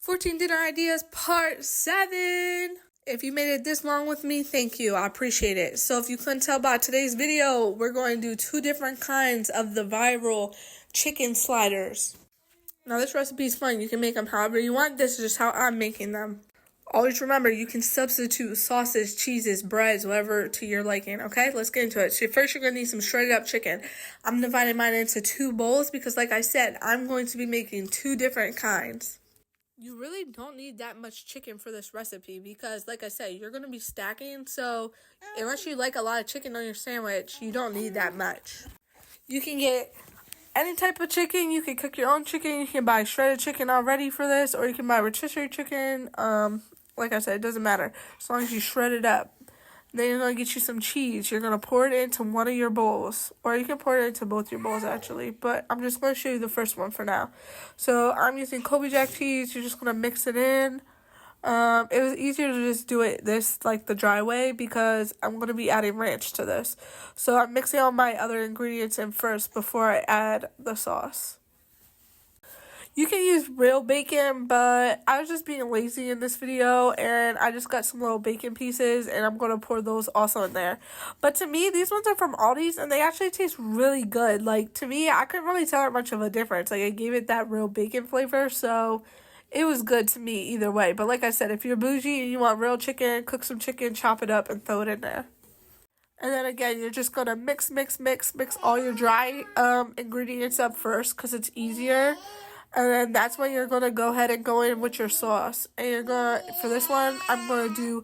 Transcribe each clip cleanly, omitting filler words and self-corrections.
14 Dinner Ideas Part 7. If you made it this long with me, thank you. I appreciate it. So if you couldn't tell by today's video, we're going to do two different kinds of the viral chicken sliders. Now this recipe is fun. You can make them however you want. This is just how I'm making them. Always remember, you can substitute sauces, cheeses, breads, whatever to your liking, okay? Let's get into it. So first, you're going to need some shredded up chicken. I'm dividing mine into two bowls because, like I said, I'm going to be making two different kinds. You really don't need that much chicken for this recipe because, like I said, you're going to be stacking. So unless you like a lot of chicken on your sandwich, you don't need that much. You can get any type of chicken. You can cook your own chicken. You can buy shredded chicken already for this, or you can buy rotisserie chicken. Like I said, it doesn't matter as long as you shred it up. Then you're going to get you some cheese. You're going to pour it into one of your bowls. Or you can pour it into both your bowls, actually. But I'm just going to show you the first one for now. So I'm using Colby Jack cheese. You're just going to mix it in. It was easier to just do it like the dry way because I'm going to be adding ranch to this. So I'm mixing all my other ingredients in first before I add the sauce. You can use real bacon, but I was just being lazy in this video, and I just got some little bacon pieces, and I'm going to pour those also in there. But to me, these ones are from Aldi's, and they actually taste really good. Like, to me, I couldn't really tell much of a difference. Like, I gave it that real bacon flavor, so it was good to me either way. But like I said, if you're bougie and you want real chicken, cook some chicken, chop it up, and throw it in there. And then again, you're just going to mix all your dry ingredients up first because it's easier. And then that's when you're going to go ahead and go in with your sauce. And you're going to, for this one, I'm going to do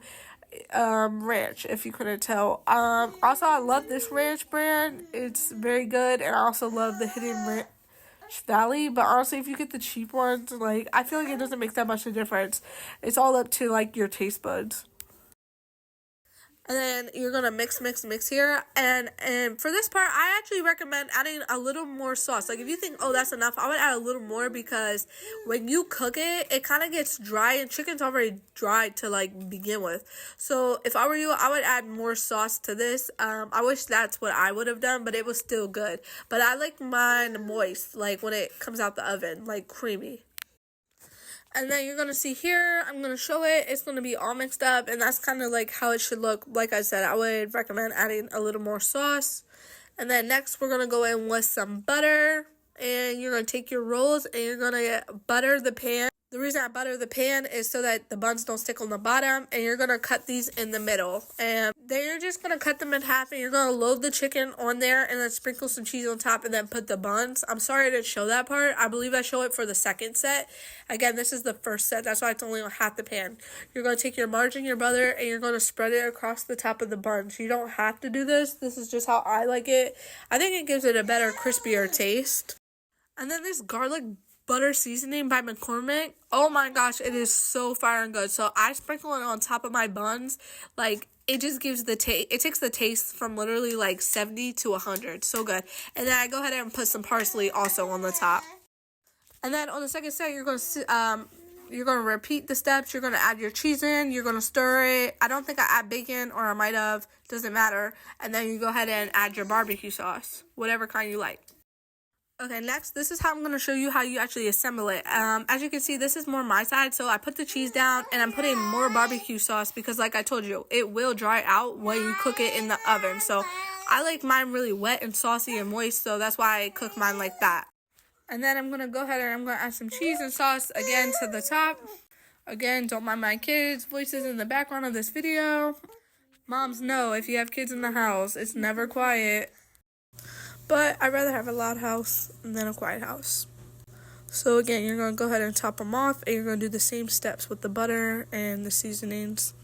ranch, if you couldn't tell. Also, I love this ranch brand. It's very good. And I also love the Hidden Ranch Valley. But honestly, if you get the cheap ones, like, I feel like it doesn't make that much of a difference. It's all up to, like, your taste buds. And then you're going to mix here. And for this part, I actually recommend adding a little more sauce. Like, if you think, oh, that's enough, I would add a little more because when you cook it, it kind of gets dry. And chicken's already dry to, like, begin with. So if I were you, I would add more sauce to this. I wish that's what I would have done, but it was still good. But I like mine moist, like, when it comes out the oven, like, creamy. And then you're going to see here, I'm going to show it. It's going to be all mixed up, and that's kind of like how it should look. Like I said, I would recommend adding a little more sauce. And then next, we're going to go in with some butter. And you're going to take your rolls, and you're going to butter the pan. The reason I butter the pan is so that the buns don't stick on the bottom, and you're going to cut these in the middle. And then you're just going to cut them in half, and you're going to load the chicken on there, and then sprinkle some cheese on top, and then put the buns. I'm sorry I didn't show that part. I believe I show it for the second set. Again, this is the first set. That's why it's only on half the pan. You're going to take your margarine, your butter, and you're going to spread it across the top of the buns. You don't have to do this. This is just how I like it. I think it gives it a better, crispier taste. And then this garlic butter seasoning by McCormick. Oh my gosh, it is so fire and good. So I sprinkle it on top of my buns. Like, it just gives the taste. It takes the taste from literally like 70 to 100. So good. And then I go ahead and put some parsley also on the top. And then on the second set, you're going to repeat the steps. You're going to add your cheese in. You're going to stir it. I don't think I add bacon, or I might have. Doesn't matter. And then you go ahead and add your barbecue sauce, whatever kind you like. Okay, next, this is how I'm going to show you how you actually assemble it. As you can see, this is more my side, so I put the cheese down, and I'm putting more barbecue sauce because, like I told you, it will dry out when you cook it in the oven. So I like mine really wet and saucy and moist, so that's why I cook mine like that. And then I'm going to go ahead and I'm going to add some cheese and sauce again to the top. Again, don't mind my kids' voices in the background of this video. Moms know if you have kids in the house, it's never quiet. But I'd rather have a loud house than a quiet house. So again, you're going to go ahead and top them off, and you're going to do the same steps with the butter and the seasonings.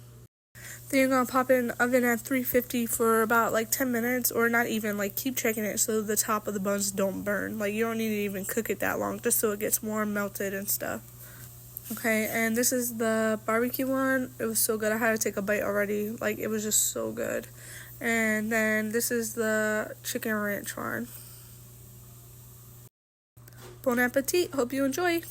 Then you're going to pop it in the oven at 350 for about like 10 minutes, or not even, like, keep checking it so the top of the buns don't burn. Like, you don't need to even cook it that long, just so it gets more melted and stuff. Okay, and this is the barbecue one. It was so good. I had to take a bite already. Like, it was just so good. And then this is the chicken ranch one. Bon appetit. Hope you enjoy.